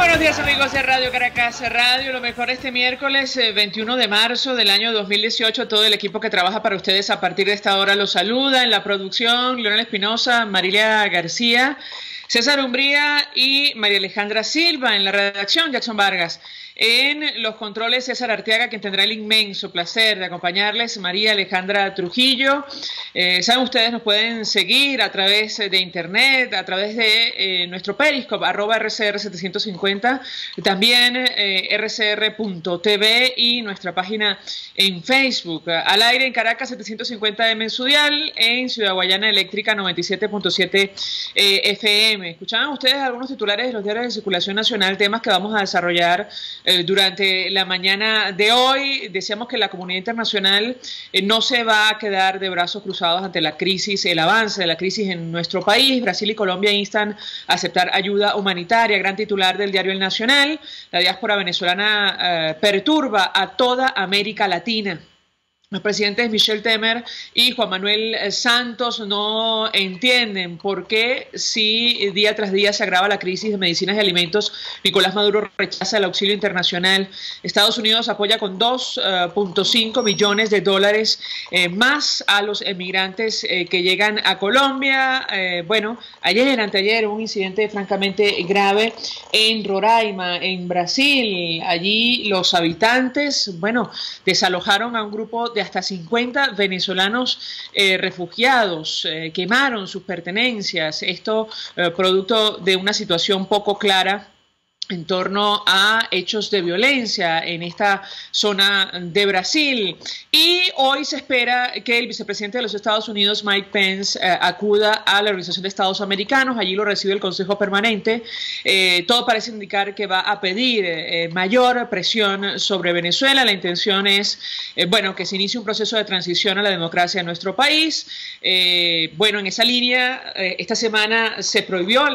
Buenos días, amigos de Radio Caracas Radio. Lo mejor este miércoles 21 de marzo del año 2018. Todo el equipo que trabaja para ustedes a partir de esta hora los saluda. En la producción, Leonel Espinosa, Marilia García, César Umbría y María Alejandra Silva. En la redacción, Jackson Vargas. En los controles, César Arteaga, quien tendrá el inmenso placer de acompañarles, María Alejandra Trujillo. Saben ustedes, nos pueden seguir a través de internet, a través de nuestro Periscope, @RCR750, también rcr.tv y nuestra página en Facebook. Al aire en Caracas 750M en su dial, en Ciudad Guayana Eléctrica 97.7 FM. Escuchaban ustedes algunos titulares de los diarios de circulación nacional, temas que vamos a desarrollar durante la mañana de hoy. Decíamos que la comunidad internacional no se va a quedar de brazos cruzados ante la crisis, el avance de la crisis en nuestro país. Brasil y Colombia instan a aceptar ayuda humanitaria. Gran titular del diario El Nacional. La diáspora venezolana perturba a toda América Latina. Los presidentes Michel Temer y Juan Manuel Santos no entienden por qué, si día tras día se agrava la crisis de medicinas y alimentos, Nicolás Maduro rechaza el auxilio internacional. Estados Unidos apoya con $2.5 millones más a los emigrantes que llegan a Colombia. Anteayer, un incidente francamente grave en Roraima, en Brasil. Allí los habitantes, desalojaron a un grupo de hasta 50 venezolanos refugiados, quemaron sus pertenencias, esto producto de una situación poco clara en torno a hechos de violencia en esta zona de Brasil. Y hoy se espera que el vicepresidente de los Estados Unidos, Mike Pence, acuda a la Organización de Estados Americanos. Allí lo recibe el Consejo Permanente. Todo parece indicar que va a pedir mayor presión sobre Venezuela. La intención es, que se inicie un proceso de transición a la democracia en nuestro país. En esa línea, esta semana se prohibió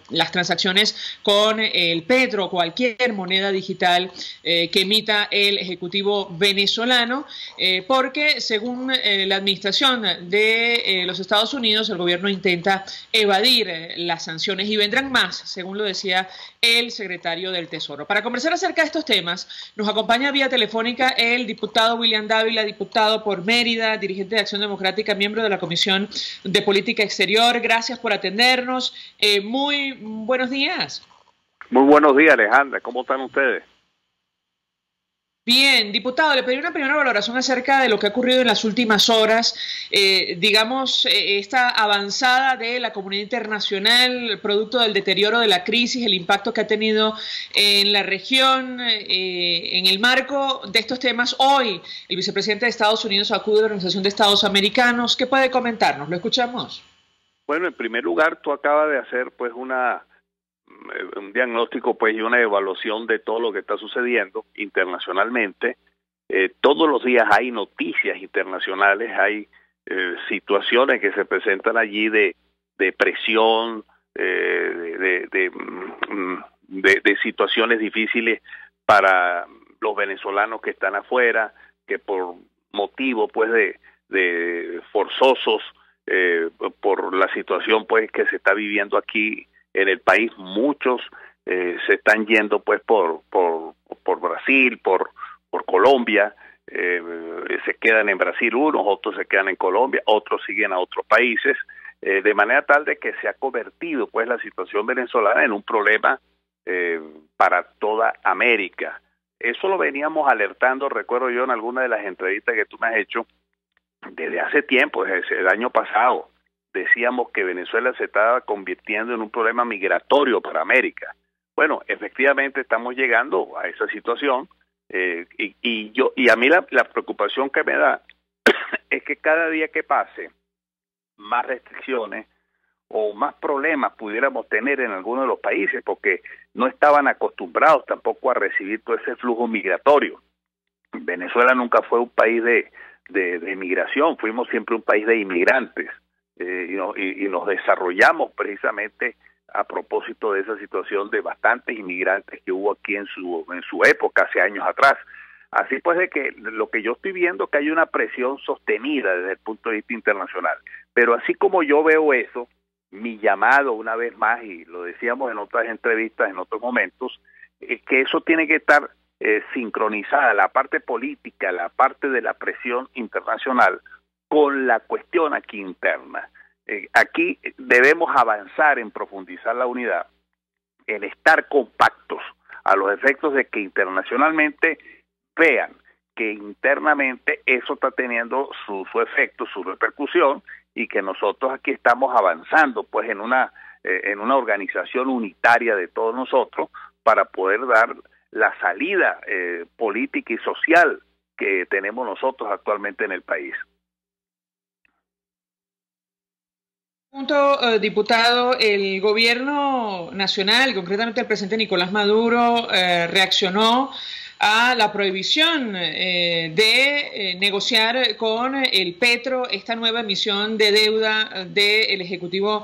las transacciones con el petro, cualquier moneda digital que emita el Ejecutivo venezolano, porque según la administración de los Estados Unidos, el gobierno intenta evadir las sanciones y vendrán más, según lo decía el secretario del Tesoro. Para conversar acerca de estos temas, nos acompaña vía telefónica el diputado William Dávila, diputado por Mérida, dirigente de Acción Democrática, miembro de la Comisión de Política Exterior. Gracias por atendernos. Muy buenos días. Muy buenos días, Alejandra. ¿Cómo están ustedes? Bien, diputado, le pedí una primera valoración acerca de lo que ha ocurrido en las últimas horas, esta avanzada de la comunidad internacional, producto del deterioro de la crisis, el impacto que ha tenido en la región. En el marco de estos temas, hoy el vicepresidente de Estados Unidos acude a la Organización de Estados Americanos. ¿Qué puede comentarnos? ¿Lo escuchamos? Bueno, en primer lugar, tú acabas de hacer un diagnóstico y una evaluación de todo lo que está sucediendo internacionalmente. Todos los días hay noticias internacionales, hay situaciones que se presentan allí de presión, de situaciones difíciles para los venezolanos que están afuera, que por motivo de forzosos, por la situación que se está viviendo aquí en el país, muchos se están yendo por Brasil, por Colombia, se quedan en Brasil unos, otros se quedan en Colombia, otros siguen a otros países, de manera tal de que se ha convertido la situación venezolana en un problema para toda América. Eso lo veníamos alertando, recuerdo yo, en alguna de las entrevistas que tú me has hecho desde hace tiempo, desde el año pasado. Decíamos que Venezuela se estaba convirtiendo en un problema migratorio para América. Bueno, efectivamente estamos llegando a esa situación, y a mí la preocupación que me da es que cada día que pase, más restricciones o más problemas pudiéramos tener en algunos de los países, porque no estaban acostumbrados tampoco a recibir todo ese flujo migratorio. Venezuela nunca fue un país de migración, fuimos siempre un país de inmigrantes. Y nos desarrollamos precisamente a propósito de esa situación de bastantes inmigrantes que hubo aquí en su época, hace años atrás. Así de que lo que yo estoy viendo es que hay una presión sostenida desde el punto de vista internacional. Pero así como yo veo eso, mi llamado una vez más, y lo decíamos en otras entrevistas, en otros momentos, es que eso tiene que estar sincronizada, la parte política, la parte de la presión internacional, con la cuestión aquí interna. Aquí debemos avanzar en profundizar la unidad, en estar compactos, a los efectos de que internacionalmente vean que internamente eso está teniendo su efecto, su repercusión, y que nosotros aquí estamos avanzando pues en una organización unitaria de todos nosotros para poder dar la salida política y social que tenemos nosotros actualmente en el país. Punto, diputado, el gobierno nacional, concretamente el presidente Nicolás Maduro, reaccionó a la prohibición de negociar con el Petro esta nueva emisión de deuda del Ejecutivo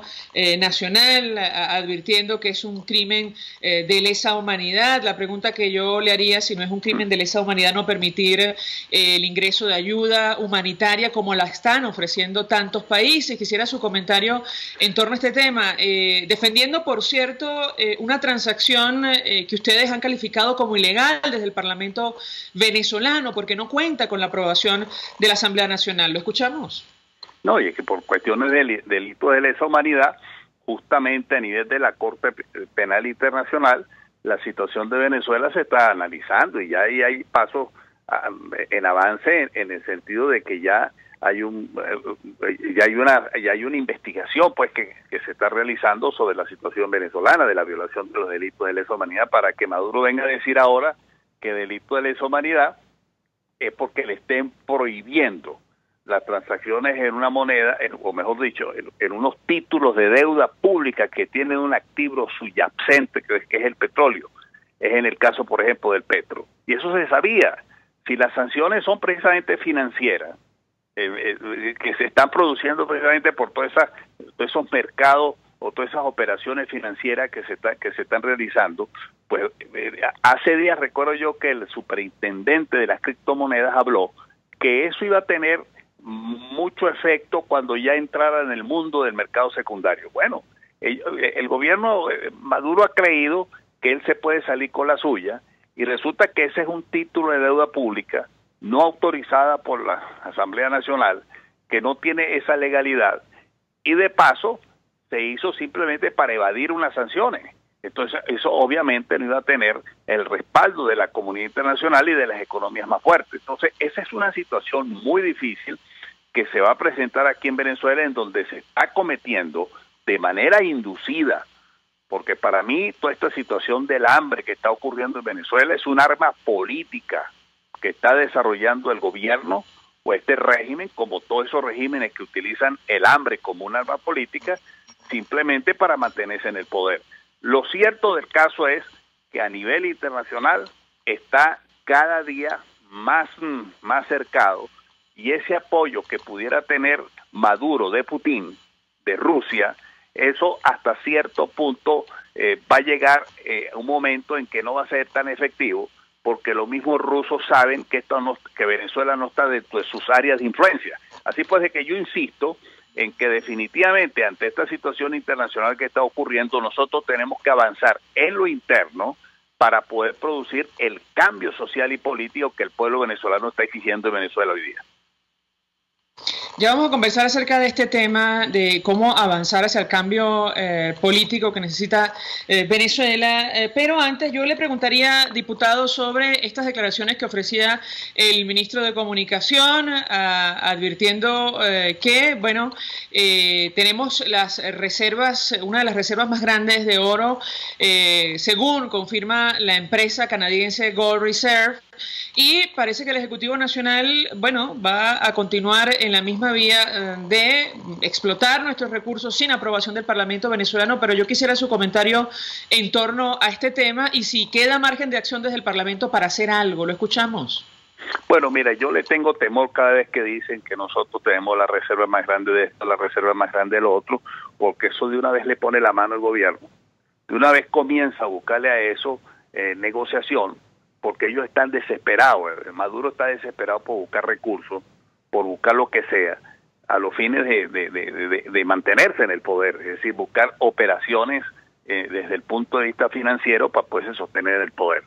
Nacional, advirtiendo que es un crimen de lesa humanidad. La pregunta que yo le haría, si no es un crimen de lesa humanidad no permitir el ingreso de ayuda humanitaria como la están ofreciendo tantos países. Quisiera su comentario en torno a este tema, defendiendo, por cierto, una transacción que ustedes han calificado como ilegal desde el Parlamento venezolano, porque no cuenta con la aprobación de la Asamblea Nacional. ¿Lo escuchamos? No, y es que por cuestiones de delitos de lesa humanidad, justamente a nivel de la Corte Penal Internacional, la situación de Venezuela se está analizando y ya ahí hay pasos en avance en el sentido de que ya hay una investigación pues que se está realizando sobre la situación venezolana de la violación de los delitos de lesa humanidad, para que Maduro venga a decir ahora que delito de lesa humanidad es porque le estén prohibiendo las transacciones en una moneda, o mejor dicho, en unos títulos de deuda pública que tienen un activo subyacente que es el petróleo. Es en el caso, por ejemplo, del petro. Y eso se sabía. Si las sanciones son precisamente financieras, que se están produciendo precisamente por todos esos mercados o todas esas operaciones financieras que se están realizando, pues hace días recuerdo yo que el superintendente de las criptomonedas habló que eso iba a tener mucho efecto cuando ya entrara en el mundo del mercado secundario. Bueno, el gobierno Maduro ha creído que él se puede salir con la suya, y resulta que ese es un título de deuda pública no autorizada por la Asamblea Nacional, que no tiene esa legalidad, y de paso se hizo simplemente para evadir unas sanciones. Entonces eso obviamente no iba a tener el respaldo de la comunidad internacional y de las economías más fuertes. Entonces esa es una situación muy difícil que se va a presentar aquí en Venezuela, en donde se está cometiendo de manera inducida, porque para mí toda esta situación del hambre que está ocurriendo en Venezuela es un arma política que está desarrollando el gobierno o este régimen, como todos esos regímenes que utilizan el hambre como un arma política, simplemente para mantenerse en el poder. Lo cierto del caso es que a nivel internacional está cada día más cercado, y ese apoyo que pudiera tener Maduro de Putin, de Rusia, eso hasta cierto punto va a llegar un momento en que no va a ser tan efectivo, porque los mismos rusos saben que que Venezuela no está dentro de sus áreas de influencia. Así pues, de que yo insisto en que definitivamente ante esta situación internacional que está ocurriendo, nosotros tenemos que avanzar en lo interno para poder producir el cambio social y político que el pueblo venezolano está exigiendo en Venezuela hoy día. Ya vamos a conversar acerca de este tema, de cómo avanzar hacia el cambio político que necesita Venezuela, pero antes yo le preguntaría, diputado, sobre estas declaraciones que ofrecía el ministro de Comunicación, advirtiendo que, bueno, tenemos las reservas, una de las reservas más grandes de oro, según confirma la empresa canadiense Gold Reserve, y parece que el Ejecutivo Nacional, bueno, va a continuar en la misma vía de explotar nuestros recursos sin aprobación del Parlamento venezolano, pero yo quisiera su comentario en torno a este tema y si queda margen de acción desde el Parlamento para hacer algo. ¿Lo escuchamos? Bueno, mira, yo le tengo temor cada vez que dicen que nosotros tenemos la reserva más grande de esto, la reserva más grande de lo otro, porque eso de una vez le pone la mano al gobierno. De una vez comienza a buscarle a eso negociación, porque ellos están desesperados. Maduro está desesperado por buscar recursos, por buscar lo que sea, a los fines de mantenerse en el poder, es decir, buscar operaciones desde el punto de vista financiero para poderse sostener el poder.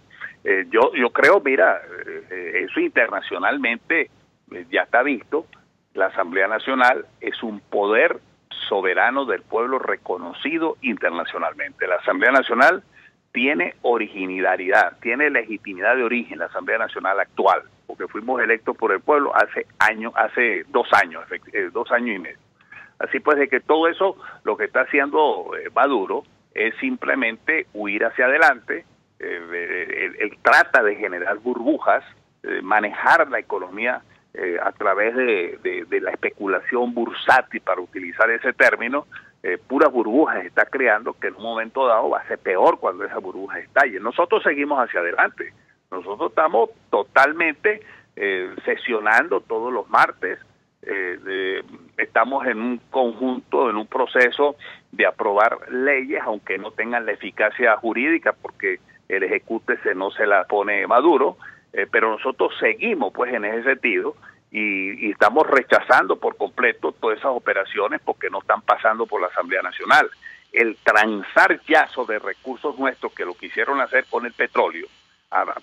Yo creo, mira, eso internacionalmente ya está visto. La Asamblea Nacional es un poder soberano del pueblo reconocido internacionalmente. La Asamblea Nacional tiene originalidad, tiene legitimidad de origen, la Asamblea Nacional actual, porque fuimos electos por el pueblo hace 2 años, 2 años y medio. Así pues, de que todo eso, lo que está haciendo Maduro es simplemente huir hacia adelante. Él trata de generar burbujas, manejar la economía a través de la especulación bursátil, para utilizar ese término. Puras burbujas está creando, que en un momento dado va a ser peor cuando esa burbuja estalle. Nosotros seguimos hacia adelante. Nosotros estamos totalmente sesionando todos los martes. Estamos en un conjunto, en un proceso de aprobar leyes, aunque no tengan la eficacia jurídica, porque el ejecútese no se la pone Maduro, pero nosotros seguimos pues en ese sentido, y estamos rechazando por completo todas esas operaciones porque no están pasando por la Asamblea Nacional. El transar ya sobre recursos nuestros, que lo quisieron hacer con el petróleo,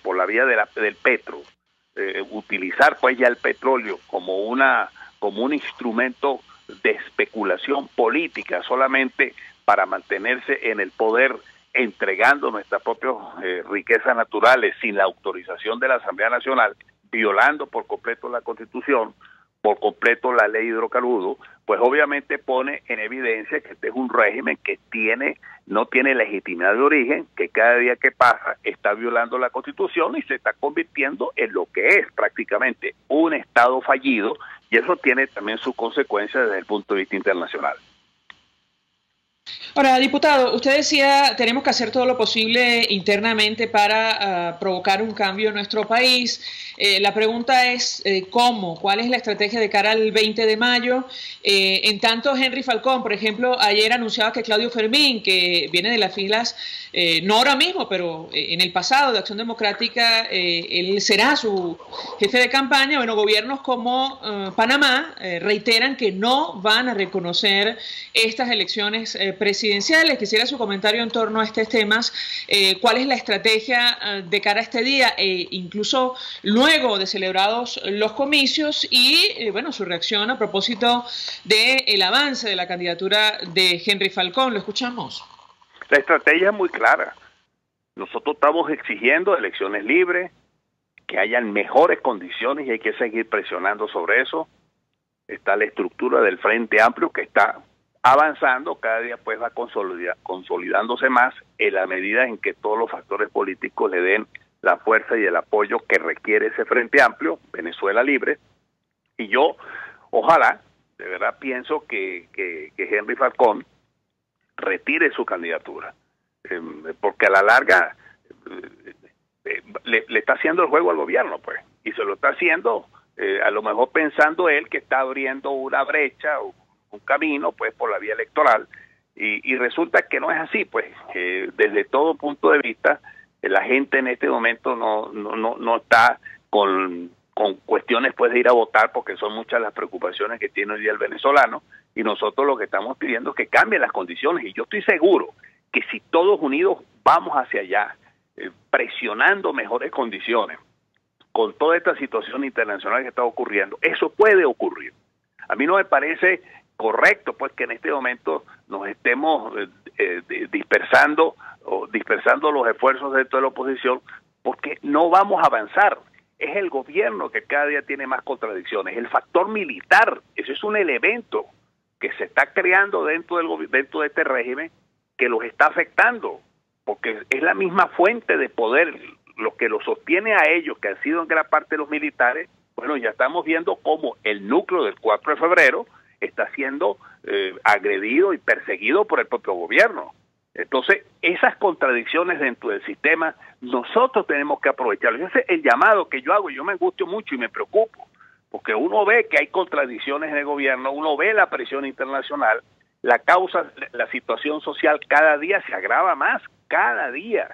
por la vía del petro, utilizar pues ya el petróleo como un instrumento de especulación política solamente para mantenerse en el poder, entregando nuestras propias riquezas naturales sin la autorización de la Asamblea Nacional, violando por completo la Constitución, por completo la ley de hidrocarburos, pues obviamente pone en evidencia que este es un régimen que no tiene legitimidad de origen, que cada día que pasa está violando la Constitución y se está convirtiendo en lo que es prácticamente un Estado fallido, y eso tiene también sus consecuencias desde el punto de vista internacional. Ahora, diputado, usted decía, tenemos que hacer todo lo posible internamente para provocar un cambio en nuestro país. La pregunta es, ¿cómo? ¿Cuál es la estrategia de cara al 20 de mayo? En tanto, Henry Falcón, por ejemplo, ayer anunciaba que Claudio Fermín, que viene de las filas, no ahora mismo, pero en el pasado de Acción Democrática, él será su jefe de campaña. Bueno, gobiernos como Panamá reiteran que no van a reconocer estas elecciones presidenciales. Quisiera su comentario en torno a estos temas. ¿Cuál es la estrategia de cara a este día, incluso luego de celebrados los comicios, y bueno, su reacción a propósito del avance de la candidatura de Henry Falcón? Lo escuchamos. La estrategia es muy clara. Nosotros estamos exigiendo elecciones libres, que hayan mejores condiciones, y hay que seguir presionando sobre eso. Está la estructura del Frente Amplio, que está avanzando, cada día pues va consolidándose más en la medida en que todos los factores políticos le den la fuerza y el apoyo que requiere ese Frente Amplio, Venezuela Libre. Y yo, ojalá, de verdad pienso que Henry Falcón retire su candidatura, porque a la larga le está haciendo el juego al gobierno, pues, y se lo está haciendo a lo mejor pensando él que está abriendo una brecha o un camino pues por la vía electoral, y resulta que no es así, pues desde todo punto de vista la gente en este momento no está con cuestiones pues de ir a votar, porque son muchas las preocupaciones que tiene hoy día el venezolano, y nosotros lo que estamos pidiendo es que cambien las condiciones, y yo estoy seguro que si todos unidos vamos hacia allá, presionando mejores condiciones, con toda esta situación internacional que está ocurriendo, eso puede ocurrir. A mí no me parece correcto pues que en este momento nos estemos dispersando los esfuerzos dentro de la oposición, porque no vamos a avanzar. Es el gobierno que cada día tiene más contradicciones. El factor militar, ese es un elemento que se está creando dentro de este régimen, que los está afectando, porque es la misma fuente de poder lo que los sostiene a ellos, que han sido en gran parte los militares. Bueno, ya estamos viendo cómo el núcleo del 4 de febrero está siendo agredido y perseguido por el propio gobierno. Entonces, esas contradicciones dentro del sistema, nosotros tenemos que aprovecharlo. Ese es el llamado que yo hago. Yo me angustio mucho y me preocupo, porque uno ve que hay contradicciones en el gobierno, uno ve la presión internacional, la situación social cada día se agrava más, cada día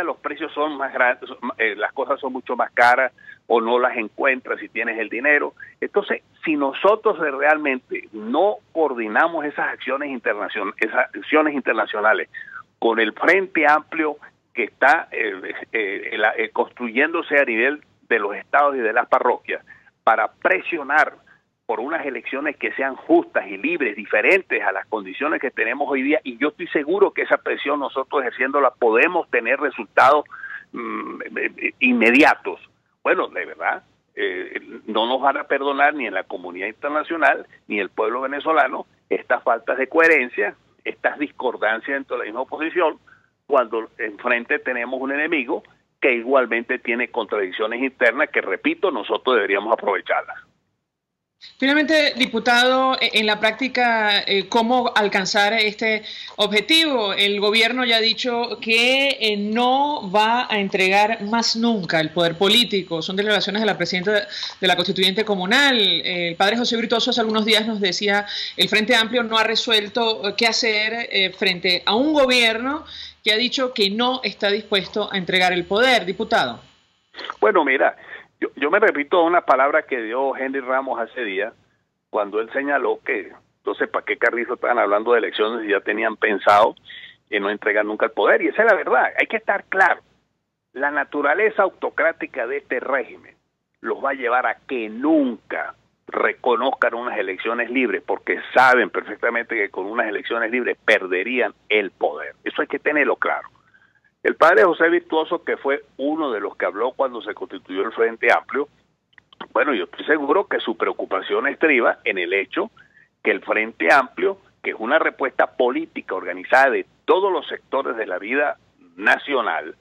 los precios son más grandes, las cosas son mucho más caras, o no las encuentras si tienes el dinero. Entonces, si nosotros realmente no coordinamos esas acciones internacionales con el Frente Amplio que está construyéndose a nivel de los estados y de las parroquias para presionar por unas elecciones que sean justas y libres, diferentes a las condiciones que tenemos hoy día, y yo estoy seguro que esa presión nosotros ejerciéndola podemos tener resultados inmediatos. Bueno, de verdad, no nos van a perdonar ni en la comunidad internacional ni el pueblo venezolano estas faltas de coherencia, estas discordancias dentro de la misma oposición, cuando enfrente tenemos un enemigo que igualmente tiene contradicciones internas que, repito, nosotros deberíamos aprovecharlas. Finalmente, diputado, en la práctica, ¿cómo alcanzar este objetivo? El gobierno ya ha dicho que no va a entregar más nunca el poder político. Son declaraciones de la presidenta de la Constituyente Comunal. El padre José Britoso hace algunos días nos decía, el Frente Amplio no ha resuelto qué hacer frente a un gobierno que ha dicho que no está dispuesto a entregar el poder. Diputado. Bueno, mira, yo me repito una palabra que dio Henry Ramos hace días, cuando él señaló que, entonces, ¿para qué Carrizo estaban hablando de elecciones y ya tenían pensado en no entregar nunca el poder? Y esa es la verdad, hay que estar claro. La naturaleza autocrática de este régimen los va a llevar a que nunca reconozcan unas elecciones libres, porque saben perfectamente que con unas elecciones libres perderían el poder. Eso hay que tenerlo claro. El padre José Virtuoso, que fue uno de los que habló cuando se constituyó el Frente Amplio, bueno, yo estoy seguro que su preocupación estriba en el hecho que el Frente Amplio, que es una respuesta política organizada de todos los sectores de la vida nacional,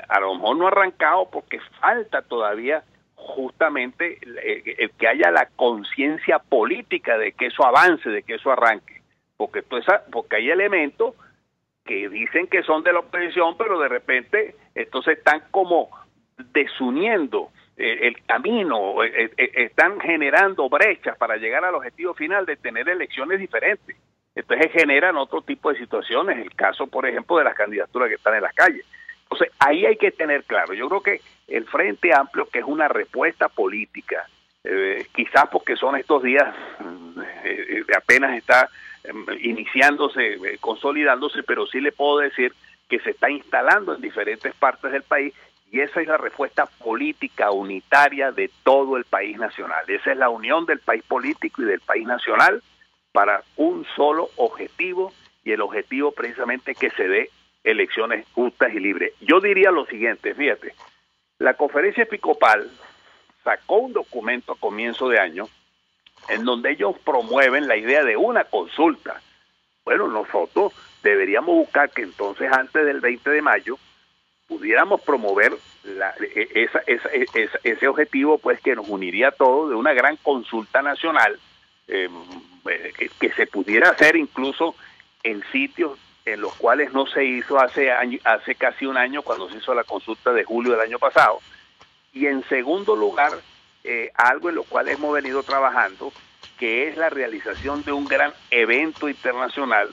a lo mejor no ha arrancado porque falta todavía justamente el que haya la conciencia política de que eso avance, de que eso arranque, porque hay elementos que dicen que son de la oposición, pero de repente entonces están como desuniendo el camino, están generando brechas para llegar al objetivo final de tener elecciones diferentes. Entonces generan otro tipo de situaciones, el caso, por ejemplo, de las candidaturas que están en las calles. Entonces ahí hay que tener claro, yo creo que el Frente Amplio, que es una respuesta política, quizás porque son estos días, apenas está iniciándose, consolidándose, pero sí le puedo decir que se está instalando en diferentes partes del país, y esa es la respuesta política unitaria de todo el país nacional. Esa es la unión del país político y del país nacional para un solo objetivo, y el objetivo precisamente que se dé elecciones justas y libres. Yo diría lo siguiente, fíjate, la conferencia episcopal sacó un documento a comienzo de año en donde ellos promueven la idea de una consulta. Bueno, nosotros deberíamos buscar que entonces antes del 20 de mayo pudiéramos promover ese objetivo, pues, que nos uniría a todos, de una gran consulta nacional que se pudiera hacer incluso en sitios en los cuales no se hizo hace casi un año, cuando se hizo la consulta de julio del año pasado. Y en segundo lugar, algo en lo cual hemos venido trabajando, que es la realización de un gran evento internacional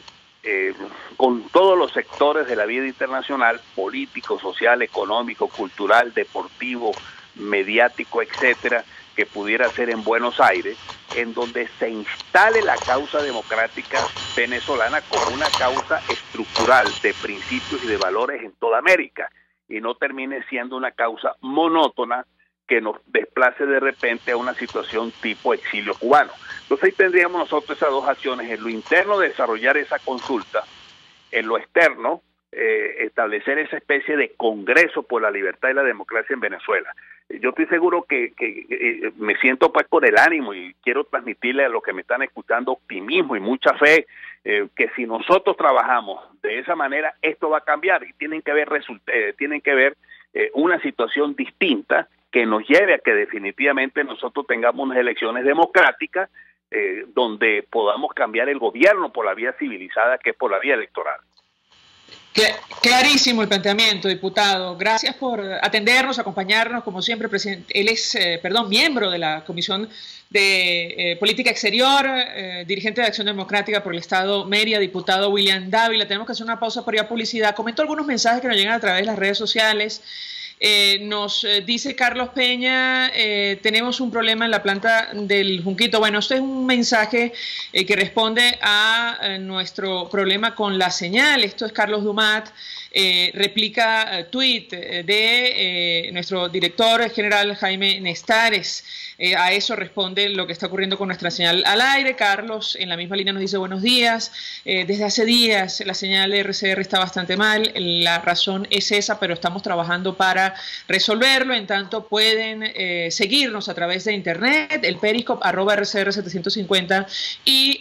con todos los sectores de la vida internacional, político, social, económico, cultural, deportivo, mediático, etcétera, que pudiera ser en Buenos Aires, en donde se instale la causa democrática venezolana como una causa estructural de principios y de valores en toda América, y no termine siendo una causa monótona que nos desplace de repente a una situación tipo exilio cubano. Entonces ahí tendríamos nosotros esas dos acciones: en lo interno desarrollar esa consulta, en lo externo establecer esa especie de congreso por la libertad y la democracia en Venezuela. Yo estoy seguro que me siento pues con el ánimo, y quiero transmitirle a los que me están escuchando optimismo y mucha fe, que si nosotros trabajamos de esa manera, esto va a cambiar, y tienen que ver una situación distinta que nos lleve a que definitivamente nosotros tengamos unas elecciones democráticas donde podamos cambiar el gobierno por la vía civilizada, que es por la vía electoral. Clarísimo el planteamiento, diputado. Gracias por atendernos, acompañarnos, como siempre. Él es, miembro de la Comisión de Política Exterior, dirigente de Acción Democrática por el Estado Mérida, diputado William Dávila. Tenemos que hacer una pausa por ir a publicidad. Comento algunos mensajes que nos llegan a través de las redes sociales. Nos dice Carlos Peña, tenemos un problema en la planta del Junquito. Bueno, esto es un mensaje que responde a nuestro problema con la señal. Esto es Carlos Dumat. Replica tweet de nuestro director general Jaime Nestares. A eso responde lo que está ocurriendo con nuestra señal al aire. Carlos en la misma línea nos dice buenos días. Desde hace días la señal de RCR está bastante mal. La razón es esa, pero estamos trabajando para resolverlo. En tanto pueden seguirnos a través de internet, el Periscope @RCR750 y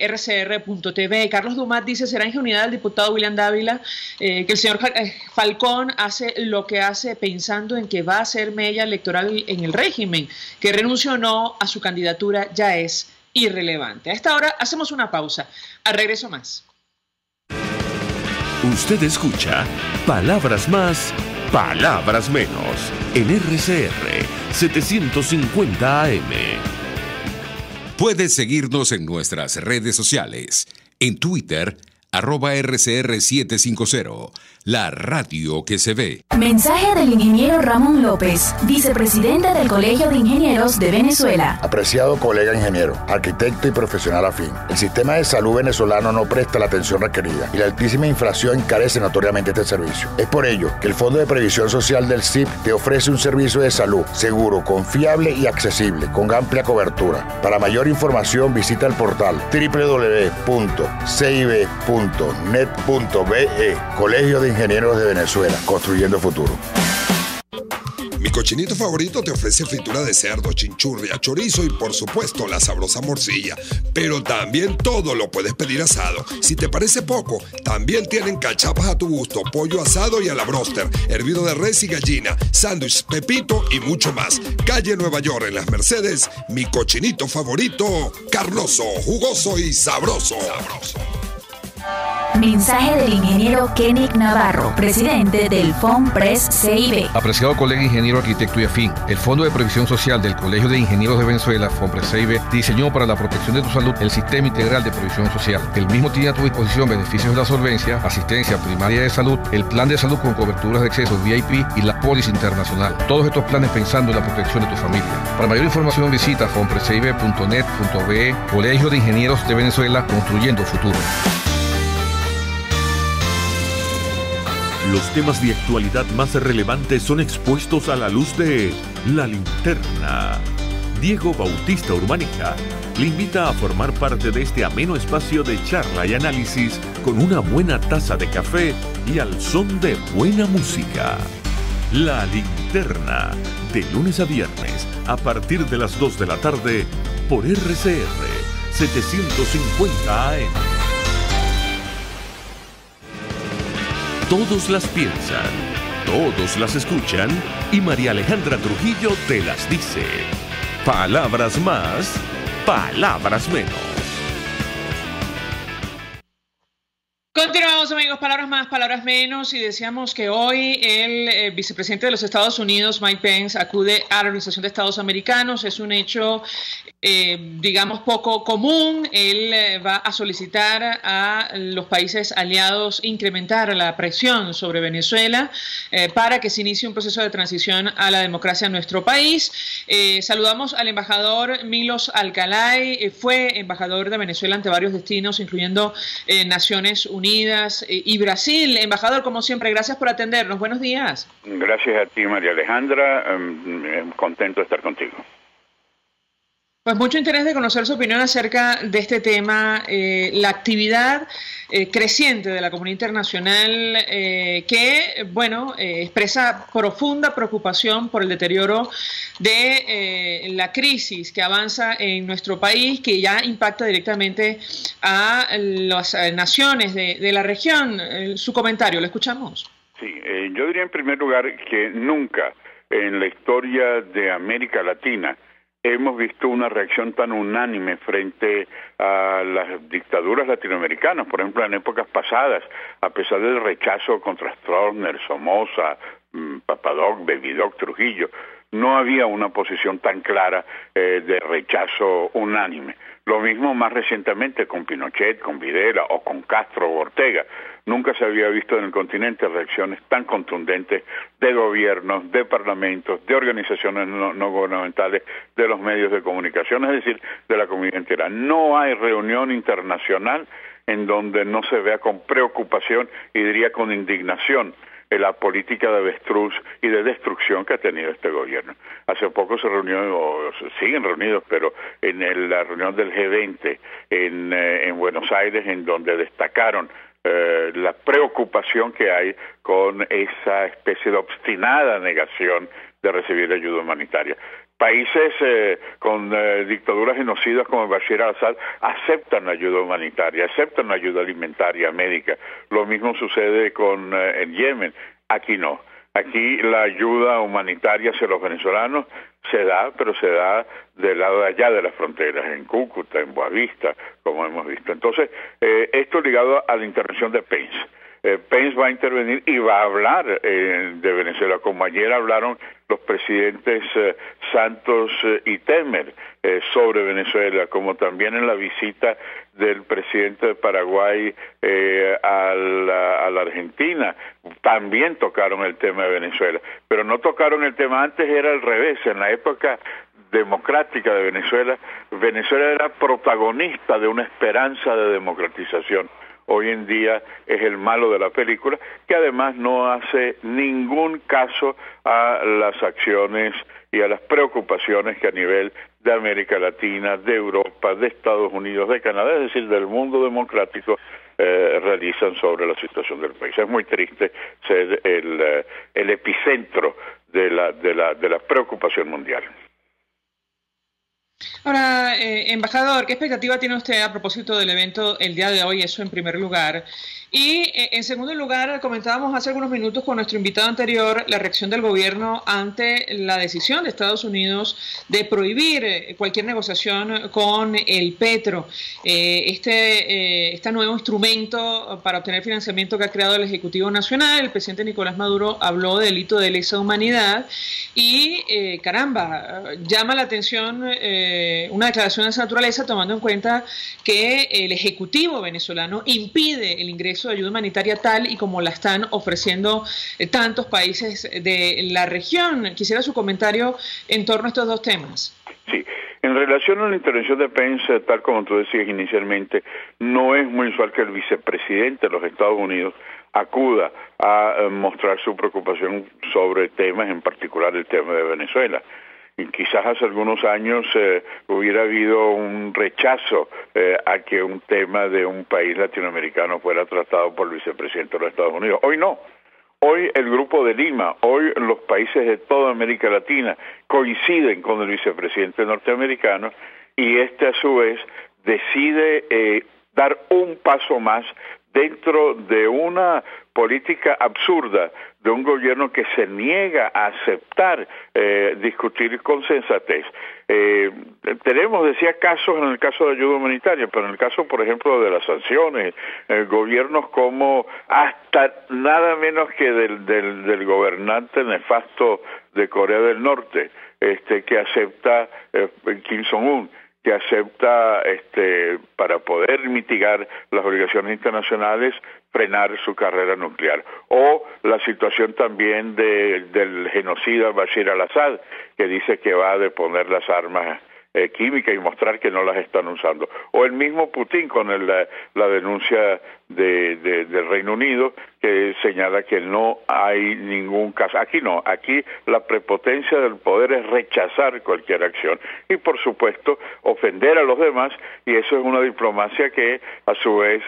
rcr.tv. Carlos Dumat dice, será ingenuidad del diputado William Dávila que el señor Falcón hace lo que hace pensando en que va a ser mella electoral en el régimen, que renunció o no a su candidatura ya es irrelevante. A esta hora hacemos una pausa. Al regreso más. Usted escucha Palabras Más, Palabras Menos en RCR 750 AM. Puedes seguirnos en nuestras redes sociales. En Twitter, @RCR750, la radio que se ve. Mensaje del ingeniero Ramón López, vicepresidente del Colegio de Ingenieros de Venezuela. Apreciado colega ingeniero, arquitecto y profesional afín, el sistema de salud venezolano no presta la atención requerida y la altísima inflación encarece notoriamente este servicio. Es por ello que el Fondo de Previsión Social del CIP te ofrece un servicio de salud seguro, confiable y accesible, con amplia cobertura. Para mayor información visita el portal www.cib.net.be. Colegio de Ingenieros de Venezuela, construyendo futuro. Mi cochinito favorito te ofrece fritura de cerdo, chinchurria, chorizo y por supuesto la sabrosa morcilla. Pero también todo lo puedes pedir asado. Si te parece poco, también tienen cachapas a tu gusto, pollo asado y a la broster, hervido de res y gallina, sándwich, pepito y mucho más. Calle Nueva York en Las Mercedes, mi cochinito favorito, carnoso, jugoso y sabroso. Mensaje del ingeniero Kenick Navarro, presidente del FONPRES CIB. Apreciado colega ingeniero, arquitecto y afín, el Fondo de Previsión Social del Colegio de Ingenieros de Venezuela, FONPRES CIB, diseñó para la protección de tu salud el Sistema Integral de Previsión Social. El mismo tiene a tu disposición beneficios de la solvencia, asistencia primaria de salud, el plan de salud con coberturas de acceso VIP y la póliza internacional. Todos estos planes pensando en la protección de tu familia. Para mayor información visita fonprescibe.net.be, Colegio de Ingenieros de Venezuela, construyendo futuro. Los temas de actualidad más relevantes son expuestos a la luz de La Linterna. Diego Bautista Urmaneja le invita a formar parte de este ameno espacio de charla y análisis con una buena taza de café y al son de buena música. La Linterna, de lunes a viernes, a partir de las 2 de la tarde, por RCR 750 AM. Todos las piensan, todos las escuchan y María Alejandra Trujillo te las dice. Palabras más, palabras menos. Continuamos, amigos, palabras más, palabras menos, y decíamos que hoy el vicepresidente de los Estados Unidos, Mike Pence, acude a la Organización de Estados Americanos. Es un hecho, digamos, poco común. Él va a solicitar a los países aliados incrementar la presión sobre Venezuela para que se inicie un proceso de transición a la democracia en nuestro país. Saludamos al embajador Milos Alcalay, fue embajador de Venezuela ante varios destinos, incluyendo Naciones Unidas y Brasil. Embajador, como siempre, gracias por atendernos. Buenos días. Gracias a ti, María Alejandra. Contento de estar contigo. Pues mucho interés de conocer su opinión acerca de este tema, la actividad creciente de la comunidad internacional que, bueno, expresa profunda preocupación por el deterioro de la crisis que avanza en nuestro país, que ya impacta directamente a las naciones de la región. Su comentario, ¿lo escuchamos? Sí, yo diría en primer lugar que nunca en la historia de América Latina hemos visto una reacción tan unánime frente a las dictaduras latinoamericanas. Por ejemplo, en épocas pasadas, a pesar del rechazo contra Stroessner, Somoza, Papadoc, Babydoc, Trujillo, no había una posición tan clara de rechazo unánime. Lo mismo más recientemente con Pinochet, con Videla o con Castro o Ortega. Nunca se había visto en el continente reacciones tan contundentes de gobiernos, de parlamentos, de organizaciones no gubernamentales, de los medios de comunicación, es decir, de la comunidad entera. No hay reunión internacional en donde no se vea con preocupación y diría con indignación la política de avestruz y de destrucción que ha tenido este gobierno. Hace poco se reunió, o siguen reunidos, pero en la reunión del G20 en Buenos Aires, en donde destacaron la preocupación que hay con esa especie de obstinada negación de recibir ayuda humanitaria. Países con dictaduras genocidas como Bashir al-Assad aceptan la ayuda humanitaria, aceptan la ayuda alimentaria, médica. Lo mismo sucede con el Yemen. Aquí no. Aquí la ayuda humanitaria hacia los venezolanos se da, pero se da del lado de allá de las fronteras, en Cúcuta, en Boavista, como hemos visto. Entonces, esto ligado a la intervención de Pence. Pence va a intervenir y va a hablar de Venezuela, como ayer hablaron los presidentes Santos y Temer sobre Venezuela, como también en la visita del presidente de Paraguay a la Argentina, también tocaron el tema de Venezuela, pero no tocaron el tema, antes era al revés, en la época democrática de Venezuela, Venezuela era protagonista de una esperanza de democratización. Hoy en día es el malo de la película, que además no hace ningún caso a las acciones y a las preocupaciones que a nivel de América Latina, de Europa, de Estados Unidos, de Canadá, es decir, del mundo democrático, realizan sobre la situación del país. Es muy triste ser el epicentro de la preocupación mundial. Ahora, embajador, ¿qué expectativa tiene usted a propósito del evento el día de hoy? Eso en primer lugar. Y en segundo lugar, comentábamos hace algunos minutos con nuestro invitado anterior la reacción del gobierno ante la decisión de Estados Unidos de prohibir cualquier negociación con el petro, este nuevo instrumento para obtener financiamiento que ha creado el Ejecutivo Nacional. El presidente Nicolás Maduro habló de delito de lesa humanidad y, caramba, llama la atención una declaración de esa naturaleza, tomando en cuenta que el Ejecutivo venezolano impide el ingreso de ayuda humanitaria tal y como la están ofreciendo tantos países de la región. Quisiera su comentario en torno a estos dos temas. Sí, en relación a la intervención de Pence, tal como tú decías inicialmente, no es muy usual que el vicepresidente de los Estados Unidos acuda a mostrar su preocupación sobre temas, en particular el tema de Venezuela. Y quizás hace algunos años hubiera habido un rechazo a que un tema de un país latinoamericano fuera tratado por el vicepresidente de los Estados Unidos. Hoy no. Hoy el Grupo de Lima, hoy los países de toda América Latina coinciden con el vicepresidente norteamericano y este a su vez decide dar un paso más dentro de una política absurda de un gobierno que se niega a aceptar discutir con sensatez. Tenemos, decía, casos en el caso de ayuda humanitaria, pero en el caso, por ejemplo, de las sanciones, gobiernos como hasta nada menos que del gobernante nefasto de Corea del Norte, que acepta Kim Jong-un, que acepta para poder mitigar las obligaciones internacionales frenar su carrera nuclear, o la situación también del genocida Bashir al-Assad, que dice que va a deponer las armas químicas y mostrar que no las están usando, o el mismo Putin con la denuncia del Reino Unido, que señala que no hay ningún caso. Aquí no, aquí la prepotencia del poder es rechazar cualquier acción y, por supuesto, ofender a los demás, y eso es una diplomacia que a su vez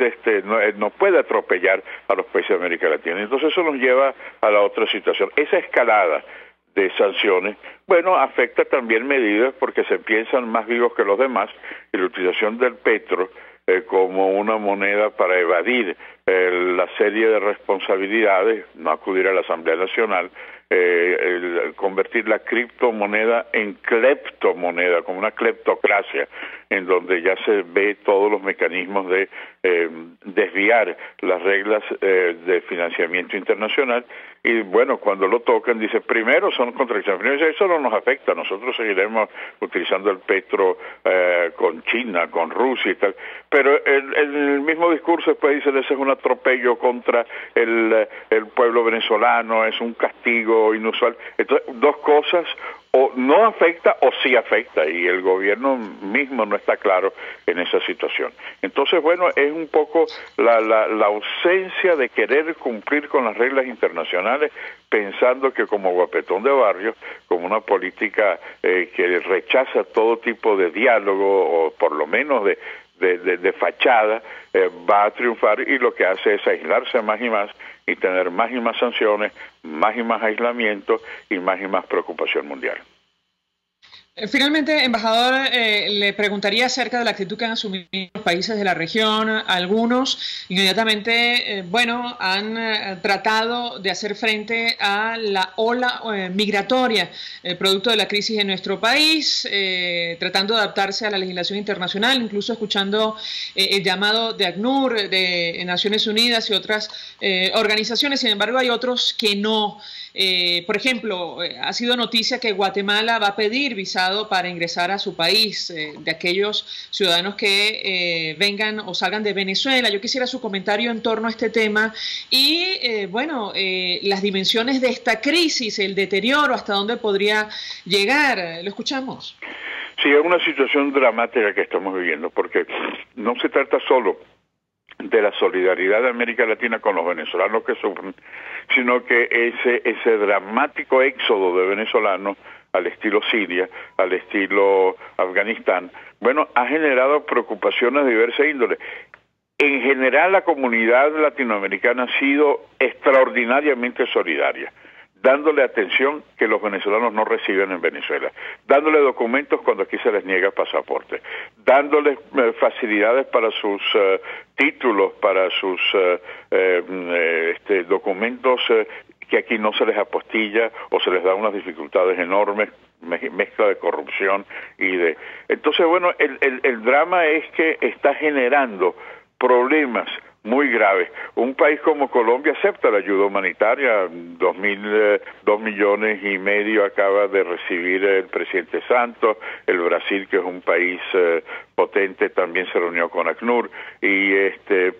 no puede atropellar a los países de América Latina. Entonces eso nos lleva a la otra situación. Esa escalada de sanciones, bueno, afecta también medidas porque se piensan más vivos que los demás, y la utilización del petro como una moneda para evadir la serie de responsabilidades, no acudir a la Asamblea Nacional, convertir la criptomoneda en cleptomoneda, como una cleptocracia, en donde ya se ve todos los mecanismos de desviar las reglas de financiamiento internacional, y bueno, cuando lo tocan, dice, primero son contradicciones, primero dice, eso no nos afecta, nosotros seguiremos utilizando el petro con China, con Rusia y tal, pero el mismo discurso después dice, ese es un atropello contra el pueblo venezolano, es un castigo inusual. Entonces, dos cosas, o no afecta o sí afecta, y el gobierno mismo no está claro en esa situación. Entonces, bueno, es un poco la ausencia de querer cumplir con las reglas internacionales, pensando que como guapetón de barrio, como una política que rechaza todo tipo de diálogo, o por lo menos de fachada, va a triunfar, y lo que hace es aislarse más y más, y tener más y más sanciones, más y más aislamiento y más preocupación mundial. Finalmente, embajador, le preguntaría acerca de la actitud que han asumido los países de la región. Algunos inmediatamente, han tratado de hacer frente a la ola migratoria, producto de la crisis en nuestro país, tratando de adaptarse a la legislación internacional, incluso escuchando el llamado de ACNUR, de Naciones Unidas y otras organizaciones. Sin embargo, hay otros que no. Por ejemplo, ha sido noticia que Guatemala va a pedir visado para ingresar a su país de aquellos ciudadanos que vengan o salgan de Venezuela. Yo quisiera su comentario en torno a este tema y, las dimensiones de esta crisis, el deterioro, hasta dónde podría llegar. Lo escuchamos. Sí, es una situación dramática que estamos viviendo, porque no se trata solo de la solidaridad de América Latina con los venezolanos que sufren, sino que ese dramático éxodo de venezolanos al estilo Siria, al estilo Afganistán, ha generado preocupaciones de diversa índole. En general, la comunidad latinoamericana ha sido extraordinariamente solidaria, dándole atención que los venezolanos no reciben en Venezuela, dándole documentos cuando aquí se les niega pasaporte, dándoles facilidades para sus títulos, para sus documentos que aquí no se les apostilla o se les da unas dificultades enormes, mezcla de corrupción Entonces, el drama es que está generando problemas muy graves. Un país como Colombia acepta la ayuda humanitaria, 2 millones y medio acaba de recibir el presidente Santos, el Brasil, que es un país potente, también se reunió con ACNUR,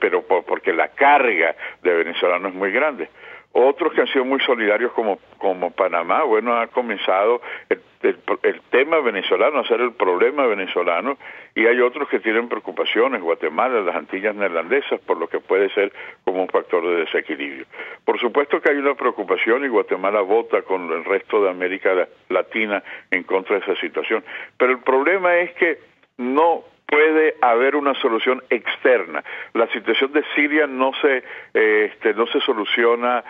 pero porque la carga de venezolanos es muy grande. Otros que han sido muy solidarios como Panamá, ha comenzado el tema venezolano a ser el problema venezolano, y hay otros que tienen preocupaciones, Guatemala, las Antillas Neerlandesas, por lo que puede ser como un factor de desequilibrio. Por supuesto que hay una preocupación y Guatemala vota con el resto de América Latina en contra de esa situación, pero el problema es que no puede haber una solución externa. La situación de Siria no se soluciona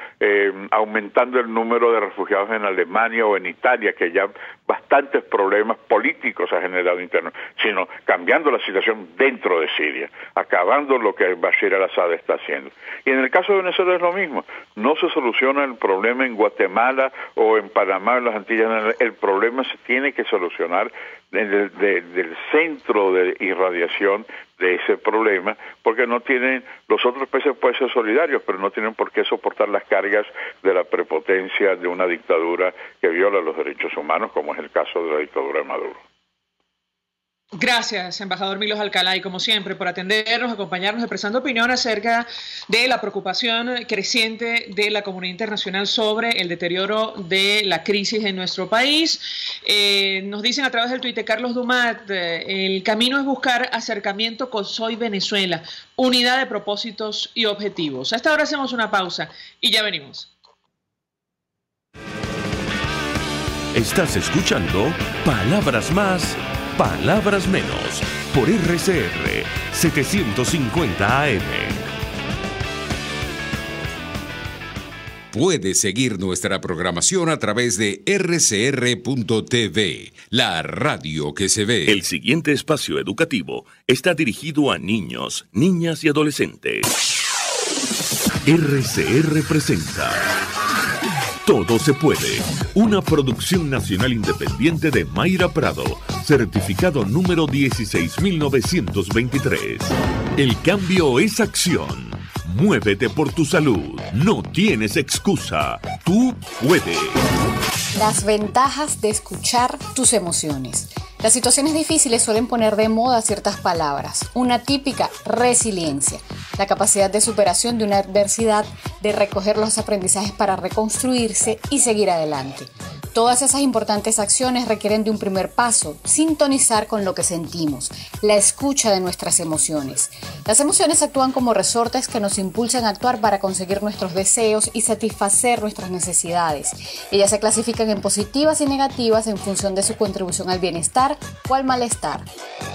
aumentando el número de refugiados en Alemania o en Italia, que ya bastantes problemas políticos ha generado interno, sino cambiando la situación dentro de Siria, acabando lo que Bashir al-Assad está haciendo. Y en el caso de Venezuela es lo mismo. No se soluciona el problema en Guatemala o en Panamá, en las Antillas. El problema se tiene que solucionar del centro de irradiación de ese problema, porque no tienen, los otros países pueden ser solidarios, pero no tienen por qué soportar las cargas de la prepotencia de una dictadura que viola los derechos humanos, como es el caso de la dictadura de Maduro. Gracias, embajador Milos Alcalá, y como siempre, por atendernos, acompañarnos, expresando opinión acerca de la preocupación creciente de la comunidad internacional sobre el deterioro de la crisis en nuestro país. Nos dicen a través del tuit de Carlos Dumat, el camino es buscar acercamiento con Soy Venezuela, unidad de propósitos y objetivos. A esta hora hacemos una pausa y ya venimos. Estás escuchando Palabras Más, Palabras Menos, por RCR 750 AM. Puedes seguir nuestra programación a través de rcr.tv, la radio que se ve. El siguiente espacio educativo está dirigido a niños, niñas y adolescentes. RCR presenta Todo se puede, una producción nacional independiente de Mayra Prado, certificado número 16923. El cambio es acción. Muévete por tu salud. No tienes excusa. Tú puedes. Las ventajas de escuchar tus emociones. Las situaciones difíciles suelen poner de moda ciertas palabras. Una típica, resiliencia. La capacidad de superación de una adversidad, de recoger los aprendizajes para reconstruirse y seguir adelante. Todas esas importantes acciones requieren de un primer paso, sintonizar con lo que sentimos, la escucha de nuestras emociones. Las emociones actúan como resortes que nos impulsan a actuar para conseguir nuestros deseos y satisfacer nuestras necesidades. Ellas se clasifican en positivas y negativas en función de su contribución al bienestar o al malestar.